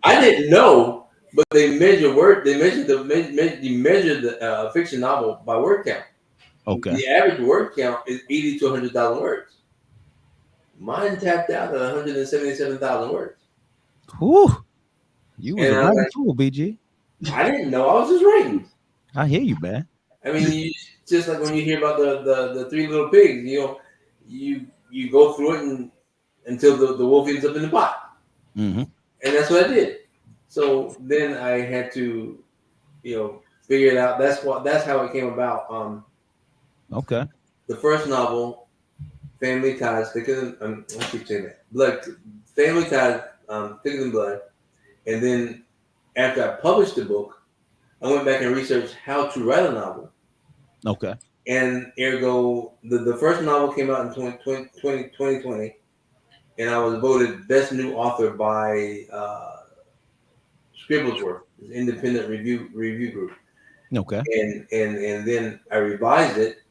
I didn't know, but they measure the fiction novel by word count. Okay. The average word count is 80 to 100,000 words. Mine tapped out at 177,000 words. Whew. You was And a I'm writing like, tool, BG. I didn't know. I was just writing. I hear you, man. I mean, just like when you hear about the three little pigs, you go through it until the wolf ends up in the pot. And that's what I did. So then I had to, figure it out. That's how it came about. Okay. The first novel, Family Ties Thicker Than I keep saying that. Blood, Family Ties Thicker Than Blood. And then after I published the book, I went back and researched how to write a novel. Okay. And ergo, the first novel came out in 2020, and I was voted best new author by Scribblesworth, independent review group. Okay. And then I revised it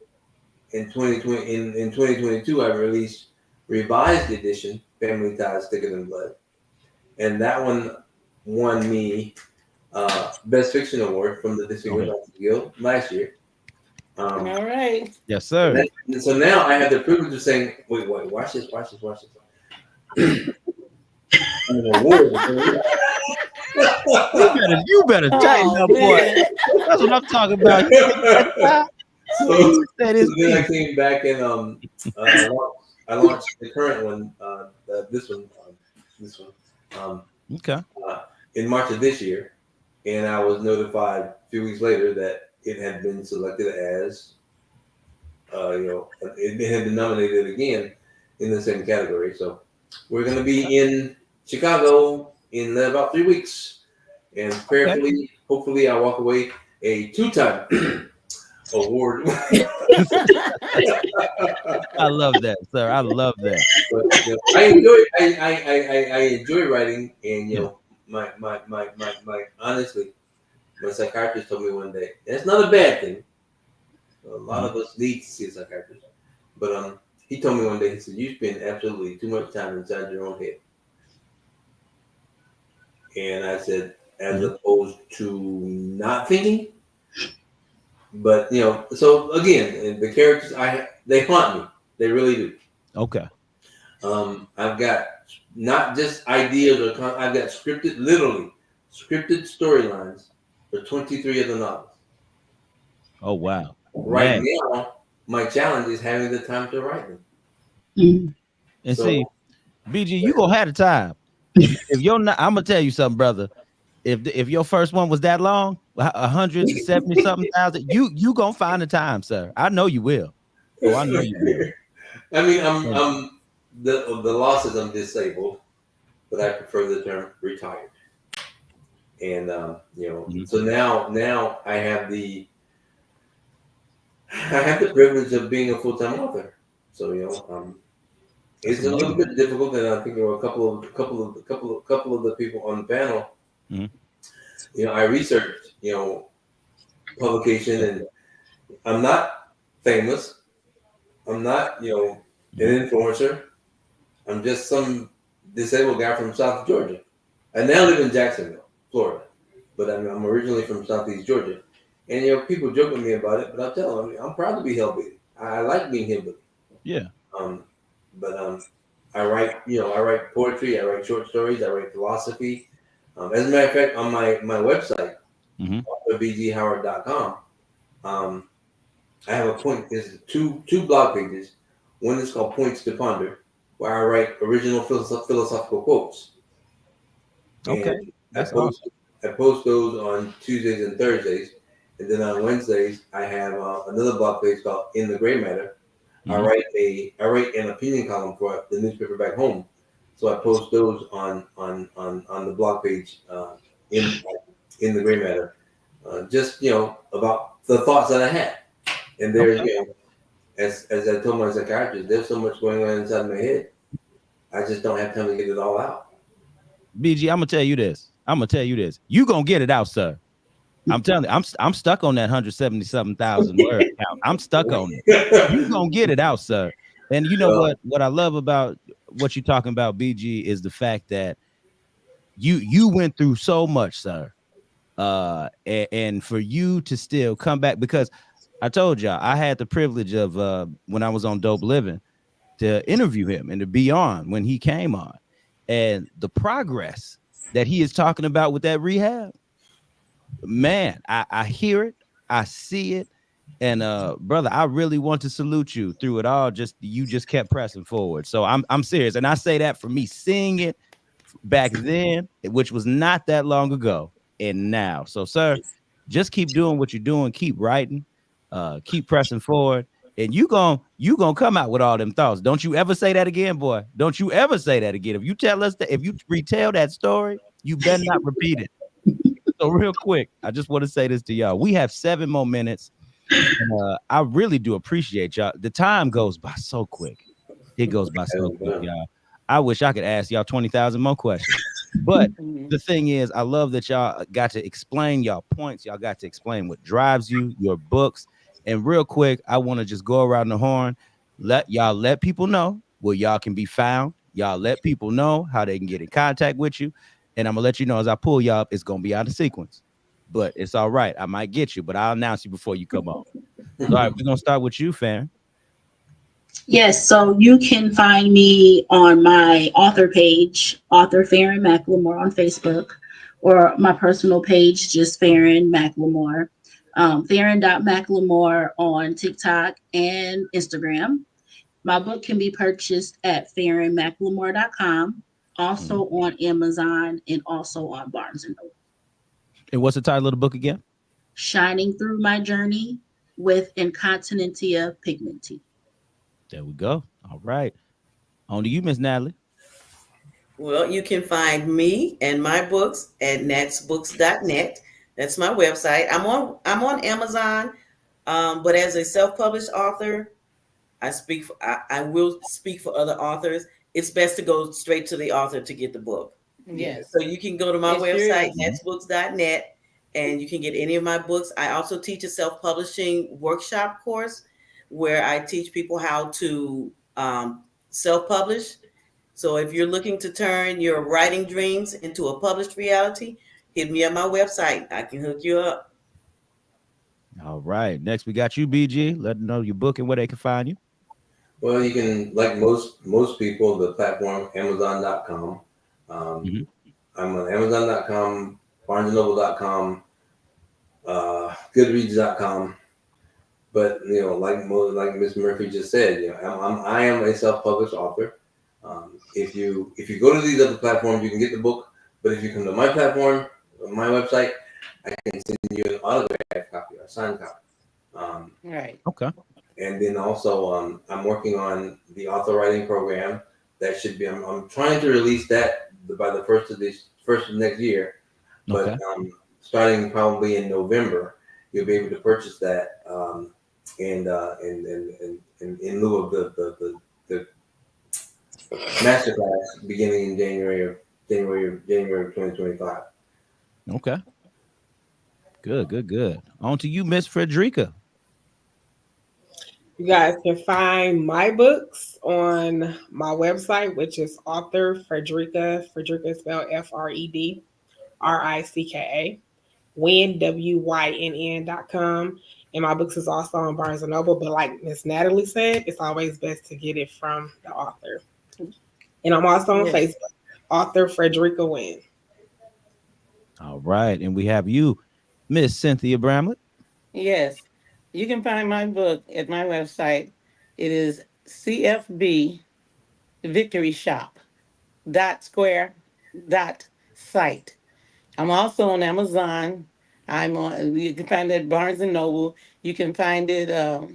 in 2020. In 2022, I released revised edition, Family Ties Thicker Than Blood, and that one won me Best Fiction Award from the Distinguished Authors Guild last year. All right. Yes, sir. So now I have the privilege of saying, wait, watch this. An award. You better tighten up, boy. That's what I'm talking about. So then I came back and I launched the current one, this one, Okay. in March of this year, and I was notified a few weeks later that it had been selected as, it had been nominated again in the same category. So we're going to be in Chicago in about 3 weeks, and prayerfully, hopefully, I walk away a 2-time award. I love that, sir. I love that. But, I enjoy writing, and my honestly, my psychiatrist told me one day, and it's not a bad thing. A lot of us need to see a psychiatrist, but he told me one day, he said, "You spend absolutely too much time inside your own head." And I said, as opposed to not thinking. But so again, the characters they haunt me. They really do. Okay. I've got not just ideas I've got scripted storylines for 23 of the novels. Oh wow. Right now, my challenge is having the time to write them. And see, BG, you gonna have the time. If you're not, I'm gonna tell you something, brother. If your first one was that long, 170 something thousand, you gonna find the time, sir. I know you will. Oh, I know you will. I mean, I'm the law says I'm disabled, but I prefer the term retired. And so now I have the privilege of being a full-time author. So it's a little bit difficult, and I think there were a couple of the people on the panel I researched, publication, and I'm not famous. I'm not, an influencer. I'm just some disabled guy from South Georgia. I now live in Jacksonville, Florida, but I'm originally from Southeast Georgia. And people joke with me about it, but I'll tell them I'm proud to be hillbilly. I like being hillbilly. Yeah. But I write poetry, I write short stories, I write philosophy. As a matter of fact, on my website, bghoward.com, I have a point. There's two blog pages. One is called Points to Ponder, where I write original philosophical quotes. Okay, And that's I post those on Tuesdays and Thursdays, and then on Wednesdays I have another blog page called In the Gray Matter. I write an opinion column for the newspaper back home, so I post those on the blog page in the Gray Matter, just about the thoughts that I had. And there's as I told my psychiatrist, there's so much going on inside my head, I just don't have time to get it all away. BG, I'm gonna tell you this. You gonna get it out, sir. I'm telling you, I'm stuck on that 177,000 word count. I'm stuck on it. You gonna get it out, sir. And you know what I love about what you're talking about, BG, is the fact that you went through so much, sir. And for you to still come back, because I told y'all I had the privilege of when I was on Dope Living to interview him and to be on when he came on, and the progress that he is talking about with that rehab, man, I hear it, I see it, and brother, I really want to salute you through it all. You just kept pressing forward. So I'm serious, and I say that for me seeing it back then, which was not that long ago, and now. So, sir, just keep doing what you're doing, keep writing, keep pressing forward, and you gonna come out with all them thoughts. Don't you ever say that again, boy. Don't you ever say that again. If you tell us that, if you retell that story, you better not repeat it. So real quick, I just want to say this to y'all. We have 7 more minutes. And, I really do appreciate y'all. The time goes by so quick. It goes by so quick, y'all. I wish I could ask y'all 20,000 more questions. But the thing is, I love that y'all got to explain y'all points. Y'all got to explain what drives you, your books. And real quick, I want to just go around the horn. Let people know where y'all can be found. Y'all let people know how they can get in contact with you. And I'm gonna let you know as I pull y'all up, it's gonna be out of sequence. But it's all right. I might get you, but I'll announce you before you come on. All right, we're gonna start with you, Farron. Yes, so you can find me on my author page, author Farron McLemore on Facebook, or my personal page, just Farron McLemore. Farron.McLemore on TikTok and Instagram. My book can be purchased at farronmclemore.com, also on Amazon, and also on Barnes and Noble. And what's the title of the book again? Shining Through My Journey with Incontinentia Pigmenti. There we go. All right. On to you, Miss Natalie. Well, you can find me and my books at natsbooks.net. That's my website. I'm on Amazon, but as a self-published author, I will speak for other authors. It's best to go straight to the author to get the book. Yes. So you can go to my It website, sure natsbooks.net, and you can get any of my books. I also teach a self-publishing workshop course where I teach people how to self-publish. So if you're looking to turn your writing dreams into a published reality, hit me on my website. I can hook you up. All right. Next, we got you, BG. Let them know your book and where they can find you. Well, you can, like most people, the platform Amazon.com. I'm on Amazon.com, BarnesandNoble.com, Goodreads.com. But like Ms. Murphy just said, I am a self-published author. If you go to these other platforms, you can get the book. But if you come to my platform, my website, I can send you an autographed copy, a signed copy. Right. Okay. And then also, I'm working on the author writing program. That should be. I'm trying to release that by the first of next year. But starting probably in November, you'll be able to purchase that. In lieu of the masterclass beginning in January of 2025. Okay. Good, good, good. On to you, Miss Frederica. You guys can find my books on my website, which is author Frederica. Frederica is spelled FredRicka, WYNN.com. And my books is also on Barnes and Noble. But like Miss Natalie said, it's always best to get it from the author. And I'm also on Yes. Facebook, author Frederica Wynn. All right. And we have you, Miss Cynthia Bramlett. Yes. You can find my book at my website. It is CFB Victory Shop dot square dot site. I'm also on Amazon. I'm on. You can find it at Barnes and Noble. You can find it a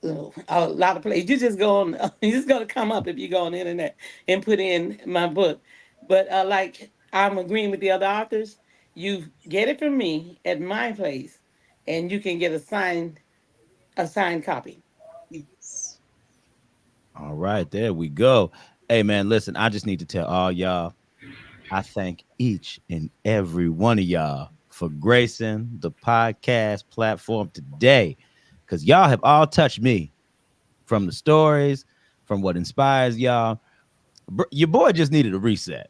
lot of places. You just go on. It's just gonna come up if you go on the internet and put in my book. But like I'm agreeing with the other authors. You get it from me at my place, and you can get a signed copy. Yes. All right. There we go. Hey, man, listen, I just need to tell all y'all, I thank each and every one of y'all for gracing the podcast platform today because y'all have all touched me from the stories, from what inspires y'all. Your boy just needed a reset,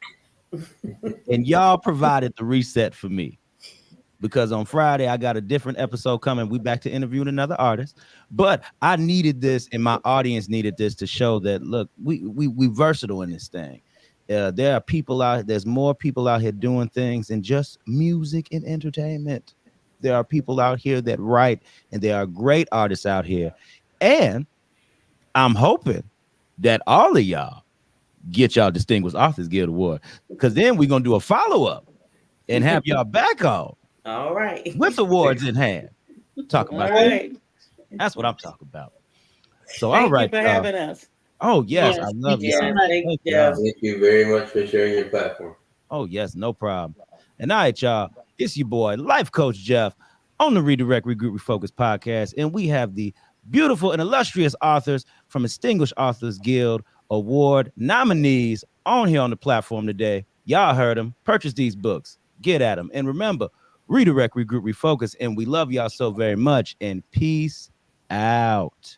and y'all provided the reset for me because on Friday I got a different episode coming. We back to interviewing another artist, but I needed this, and my audience needed this to show that look, we versatile in this thing. There are people out. There's more people out here doing things than just music and entertainment. There are people out here that write, and there are great artists out here. And I'm hoping that all of y'all get y'all Distinguished Authors Guild Award because then we're gonna do a follow up and have y'all back on All right. with awards in hand. Talk All about that. right. That's what I'm talking about. So, all Thank you right. for having us. Oh, yes. I Yes. love Thank you so y'all. much. Thank Thank you, y'all. Jeff. Thank you very much for sharing your platform. Oh, yes. No problem. And all right, y'all. It's your boy, Life Coach Jeff, on the Redirect, Regroup, Refocus podcast. And we have the beautiful and illustrious authors from Distinguished Authors Guild Award nominees on here on the platform today. Y'all heard them. Purchase these books. Get at them. And remember, Redirect, Regroup, Refocus. And we love y'all so very much. And peace out.